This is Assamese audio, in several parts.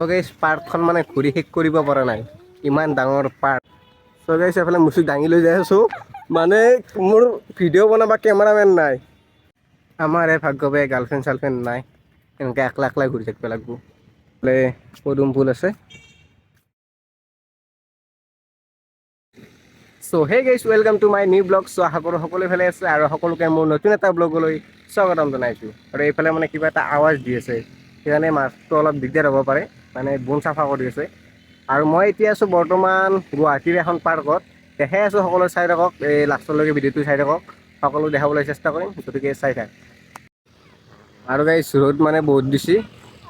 গাইছ পাৰ্কখন মানে ঘূৰি শেষ কৰিব পৰা নাই, ইমান ডাঙৰ পাৰ্ক। চ' গাইছ এফালে মুচি দাঙি লৈ যাই আছোঁ, মানে মোৰ ভিডিঅ' বনাবা কেমেৰামেন নাই। আমাৰ এই ভাগ্য বেয়া, গাৰ্লফ্ৰেণ্ড চাৰ্লফ্ৰেণ্ড নাই, এনেকৈ একলা একলাই ঘূৰি থাকিব লাগিব। বোলে পদুম ফুল আছে। So' hey guys, welcome to my new blog. So' আশা কৰোঁ সকলোৱে ভালে আছে আৰু সকলোকে মোৰ নতুন এটা ব্লগলৈ স্বাগতম জনাইছোঁ। আৰু এইফালে মানে কিবা এটা আৱাজ দি আছে, সেইকাৰণে মাতটো অলপ দিগদাৰ হ'ব পাৰে, মানে বন চাফা কৰি আছে। আৰু মই এতিয়া আছোঁ বৰ্তমান গুৱাহাটীৰ এখন পাৰ্কত। দেখাই আছোঁ সকলোৱে চাই থাকক, এই লাষ্টলৈকে ভিডিঅ'টো চাই থাকক, সকলো দেখাবলৈ চেষ্টা কৰিম, গতিকে চাই থাক। আৰু গাইছ ৰ'দ মানে বহুত দিছে,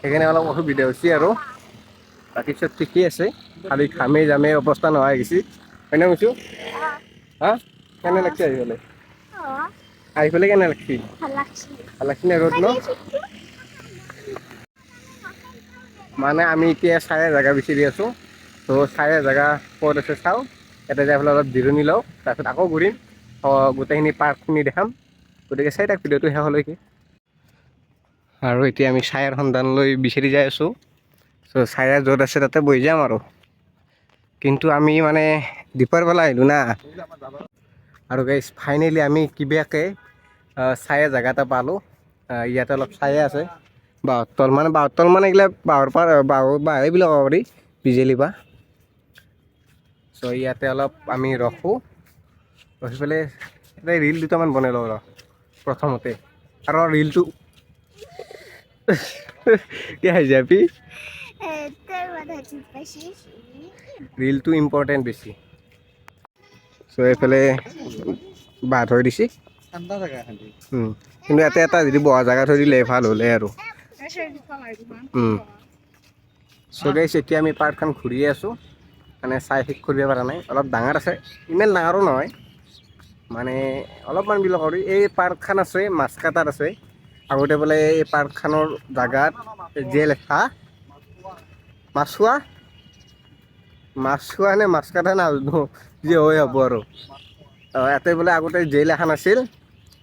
সেইকাৰণে অলপ অসুবিধা হৈছে আৰু বাকী চব ঠিকেই আছে, খালি ঘামে জামে অৱস্থা নোহোৱা হৈ গৈছে। হয়নে কৈছোঁ? হা কেনে লাগছে আহি পেলাই? আহি পেলাই কেনে লাগছি? ভাল লাগছি নে ৰ'দ ন? মানে আমি এতিয়া চায়া জেগা বিচাৰি আছোঁ। ত' চায়া জেগা ক'ত আছে চাওঁ, ইয়াতে যাই পেলাই অলপ জিৰণি লওঁ, তাৰপিছত আকৌ ঘূৰিম, গোটেইখিনি পাৰ্কখিনি দেখাম, গতিকে চাই থাক ভিডিঅ'টো শেষলৈকে। আৰু এতিয়া আমি চায়াৰ সন্ধান লৈ বিচাৰি যাই আছোঁ। চ' চায়া য'ত আছে তাতে বহি যাম আৰু। কিন্তু আমি মানে দীপৰবেলা আহিলোঁ না। আৰু গাইছ ফাইনেলি আমি কিবাকে চায়া জেগা এটা পালোঁ। ইয়াতে অলপ চায়া আছে, বাঁহৰ তল মানে এইগিলা বাঁহৰ বাঁহে বুলি ক'ব পাৰি, বিজেলি বাঁহ। চ' ইয়াতে অলপ আমি ৰখোঁ, ৰখি পেলাই এতিয়া ৰিল দুটামান বনাই লওঁ ৰ প্ৰথমতে। আৰু ৰিলটো কি হাঁহি আপি? ৰিলটো ইম্পৰ্টেণ্ট বেছি। চ' এইফালে বাঁহ থৈ দিছে, ঠাণ্ডা জেগা খালি। কিন্তু ইয়াতে এটা যদি বহা জেগা থৈ দিলে ভাল হ'লে আৰু। চ' গাইছ এতিয়া আমি পাৰ্কখন ঘূৰিয়ে আছোঁ, মানে চাই শেষ কৰিব পৰা নাই, অলপ ডাঙৰ আছে, ইমান ডাঙৰো নহয়, মানে অলপমান বিলৰ কৰি। এই পাৰ্কখন আছে মাছকাটাত আছে। আগতে বোলে এই পাৰ্কখনৰ জাগাত জেল হা মাছখোৱা নে মাছকাটা নাজনো, যি হয় হ'ব আৰু। ইয়াতে বোলে আগতে জেল এখন আছিল,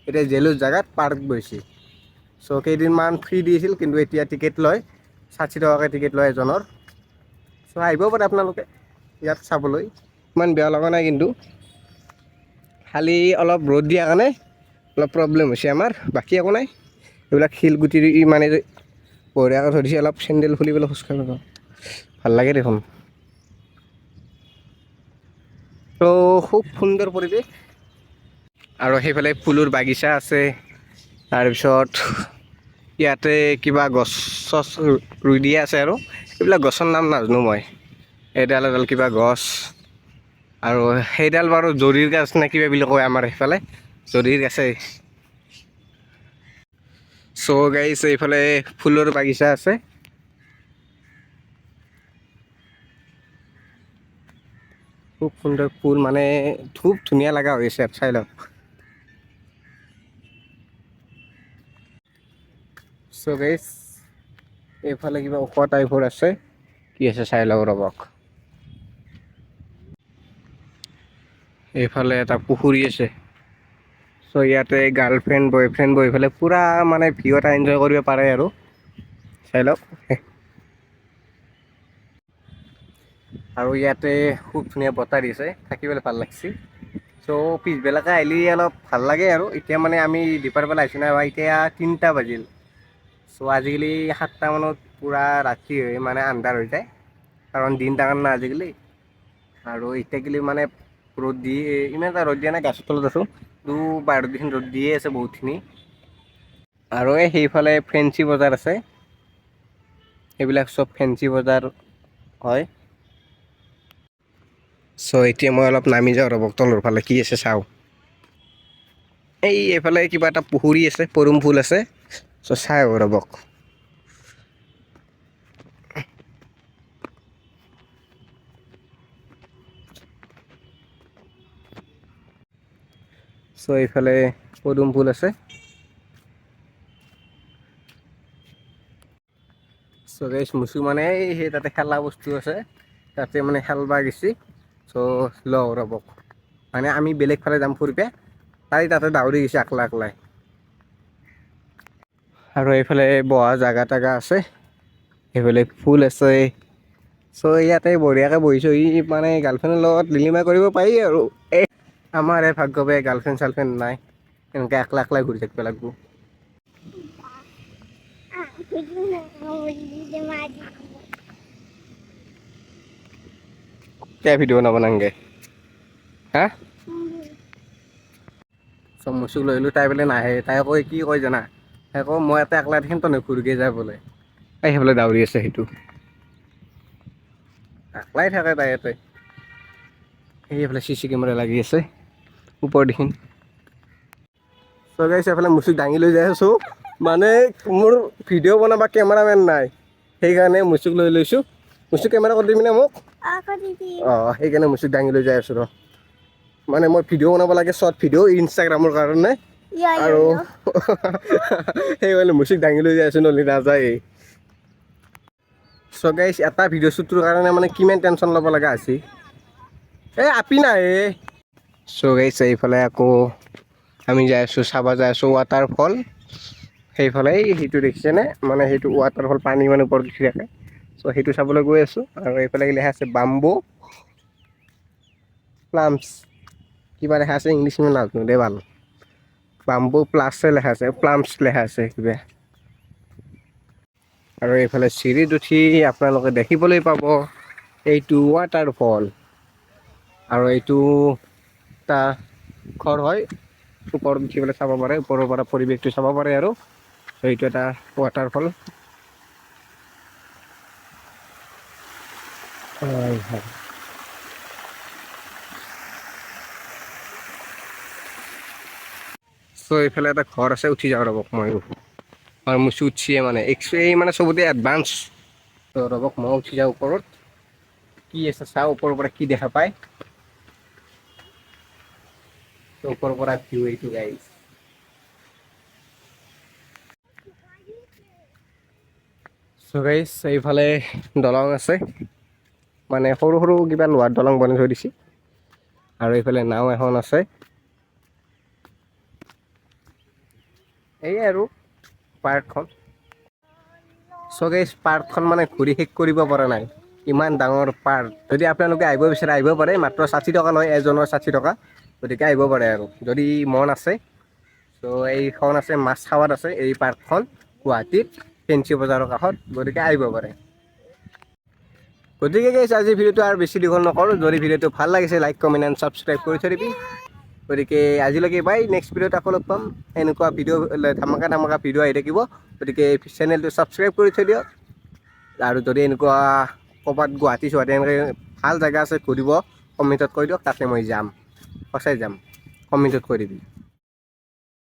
এতিয়া জেলৰ জেগাত পাৰ্ক বহিছে। চ' কেইদিনমান ফ্ৰী দিছিল, কিন্তু এতিয়া টিকেট লয়, 60 টকাকৈ টিকেট লয় এজনৰ। চ' আহিব পাৰে আপোনালোকে ইয়াত চাবলৈ, ইমান বেয়া লগা নাই কিন্তু। খালি অলপ ৰ'দ দিয়াৰ কাৰণে অলপ প্ৰব্লেম হৈছে আমাৰ, বাকী একো নাই। এইবিলাক শিলগুটিৰ মানে বঢ়িয়াকৈ থৈ দিছে, অলপ চেণ্ডেল খুলি পেলাই খোজকাঢ়িব ভাল লাগে দেখোন। ত' খুব সুন্দৰ পৰিৱেশ। আৰু সেইফালে ফুলৰ বাগিচা আছে, তাৰপিছত ইয়াতে কিবা গছ চছ ৰুই দিয়া আছে, আৰু এইবিলাক গছৰ নাম নাজানো মই। এডাল এডাল কিবা গছ, আৰু সেইডাল বাৰু জৰিৰ গাছ নে কিবা বুলি কয় আমাৰ সেইফালে, জৰিৰ গাছেই। চ' গাইছ এইফালে ফুলৰ বাগিচা আছে। খুব সুন্দৰ ফুল, মানে খুব ধুনীয়া লগা হৈছে, চাই লওক। চ' গাইছ এইফালে কিবা ওখ টাইপৰ আছে, কি আছে চাই লওঁ ৰ'বক। এইফালে এটা পুখুৰী আছে। চ' ইয়াতে গাৰ্লফ্ৰেণ্ড বয়ফ্ৰেণ্ড বহি পেলাই পূৰা মানে ভিউ এটা এনজয় কৰিব পাৰে আৰু, চাই লওক। আৰু ইয়াতে খুব ধুনীয়া বতাহ দিছে, থাকিবলৈ ভাল লাগছে। চ' পিছবেলাকে আহিলে অলপ ভাল লাগে আৰু। এতিয়া মানে আমি দুপৰবেলা আহিছোঁ না, এতিয়া 3টা বাজিল। চ' আজিকালি 7টা মানত পূৰা ৰাতি হৈ মানে আন্ধাৰ হৈ যায়, কাৰণ দিন ডাঙৰ না আজিকালি। আৰু এতিয়া গেলি মানে ৰ'দ দিয়ে, ইমান এটা ৰ'দ দিয়া নাই, গাছৰ তলত আছোঁ, বাহিৰত দেখোন ৰ'দ দিয়ে আছে বহুতখিনি। আৰু এই সেইফালে ফেঞ্চি বজাৰ আছে, এইবিলাক চব ফেঞ্চি বজাৰ হয়। চ' এতিয়া মই অলপ নামি যাওঁ ৰ'ব, তলৰ ফালে কি আছে চাওঁ। এইফালে কিবা এটা পুখুৰী আছে, পদুম ফুল আছে, চ' চাই আহোঁ ৰ'বক। চ' এইফালে পদুম ফুল আছে। চ' গাইছ মুচু মানে সেই তাতে খেলা বস্তু আছে, তাতে মানে খেলব গৈছে। চ' লওঁ ৰ'বক, মানে আমি বেলেগ ফালে যাম ফুৰিব, তাই তাতে দাউৰি গৈছে একলা একলাই। আৰু এইফালে বহা জাগা তাগা আছে, সেইফালে ফুল আছে। চ' ইয়াতে বঢ়িয়াকৈ বহিছোঁ, মানে গাৰ্লফ্ৰেণ্ডৰ লগত লিলিমাই কৰিব পাৰি আৰু আমাৰ এই ভাগ্য বেয়া, গাৰ্লফ্ৰেণ্ড চাৰ্লফ্ৰেণ্ড নাই, এনেকৈ একলা একলাই ঘূৰি থাকিব লাগিব। কিয় ভিডিঅ' বনাব নাংগে হা? চব মুচুক লৈ আহিলোঁ, তাই বোলে নাহে। তাই কয় কি কয় জানা, তাই কয় মই এটা একলা দেখিম তই নুঘূৰিকে যায় বোলে। এই সেইফালে দাউৰি আছে, সেইটো একলাই থাকে তাই ইয়াতে। সেইফালে CC কেমেৰা লাগি আছে ওপৰ দেখিন। চ' গাইছ এইফালে মুচুক দাঙি লৈ যাই আছোঁ, মানে মোৰ ভিডিঅ' বনাবা কেমেৰামেন নাই, সেইকাৰণে মুচুক লৈ লৈছোঁ। মুচুক কেমেৰা কৰি দিবিনে মোক? সেইকাৰণে মুচুক দাঙি লৈ যাই আছোঁ ৰ। মানে মই ভিডিঅ' বনাব লাগে, শ্বৰ্ট ভিডিঅ' ইনষ্টাগ্ৰামৰ কাৰণে, আৰু সেইকাৰণে মুচুক দাঙি লৈ যাই আছোঁ, নহ'লে নাযায়। চ' গাইছ এটা ভিডিঅ' শ্বুটৰ কাৰণে মানে কিমান টেনশ্যন ল'ব লগা হৈছে। আপি নাহে। চ' গাইছ এইফালে আকৌ আমি যাই আছোঁ, চাব যাই আছোঁ ৱাটাৰফল। সেইফালে সেইটো দেখিছেনে, মানে সেইটো ৱাটাৰফল, পানী মানে ওপৰত উঠি থাকে। চ' সেইটো চাবলৈ গৈ আছোঁ। আৰু এইফালে লিখা আছে বাম্বো প্লাম্পছ, কিবা লেখা আছে ইংলিছ মই নাজানো দেই ভাল। বাম্বো প্লাছে লেখা আছে, প্লাম্পছ লেখা আছে কিবা। আৰু এইফালে চিৰিত উঠি আপোনালোকে দেখিবলৈ পাব এইটো ৱাটাৰফল। আৰু এইটো এটা ঘৰ হয়, ওপৰত উঠি পেলাই চাব পাৰে, ওপৰৰ পৰা পৰিৱেশটো চাব পাৰে। আৰু এইটো এটা ৱাটাৰফল। চ' এইফালে এটা ঘৰ আছে, উঠি যাওঁ ৰ'বক মই। আৰু মুচি উঠিয়ে মানে এই মানে চবতে এডভান্স। ত' ৰ'বক মই উঠি যাওঁ ওপৰত, কি আছে চাওঁ ওপৰৰ পৰা কি দেখা পায়। ওপৰৰ পৰা ভিউ এইটো গাইছ। চ' গাইছ এইফালে দলং আছে, মানে সৰু সৰু কিবা লোহাৰ দলং বনাই থৈ দিছে। আৰু এইফালে নাও এখন আছে। এই আৰু পাৰ্কখন। চ' গাইছ পাৰ্কখন মানে ঘূৰি শেষ কৰিব পৰা নাই, ইমান ডাঙৰ পাৰ্ক। যদি আপোনালোকে আহিব বিচাৰে আহিব পাৰে, মাত্ৰ 60 টকা লয়, এজনৰ 60 টকা। গতিকে আহিব পাৰে আৰু যদি মন আছে। চ' এইখন আছে মাছখোৱাত আছে এই পাৰ্কখন, গুৱাহাটীত ফেঞ্চি বজাৰৰ কাষত। গতিকে আহিব পাৰে। গতিকে গাইছ আজিৰ ভিডিঅ'টো আৰু বেছি দীঘল নকৰোঁ। যদি ভিডিঅ'টো ভাল লাগিছে লাইক কমেণ্ট এণ্ড ছাবস্ক্ৰাইব কৰি থৈ দিবি। গতিকে আজিলৈকে বাই, নেক্সট ভিডিঅ'ত আকৌ লগ পাম। এনেকুৱা ভিডিঅ' ধামাকা ধামাকা ভিডিঅ' আহি থাকিব। গতিকে চেনেলটো ছাবস্ক্ৰাইব কৰি থৈ দিয়ক। আৰু যদি এনেকুৱা ক'ৰবাত গুৱাহাটী চুৱাহাটী এনেকৈ ভাল জেগা আছে ঘূৰিব, কমেণ্টত কৈ দিয়ক, তাতে মই যাম, সঁচাই যাম, কমেণ্টত কৈ দিবি।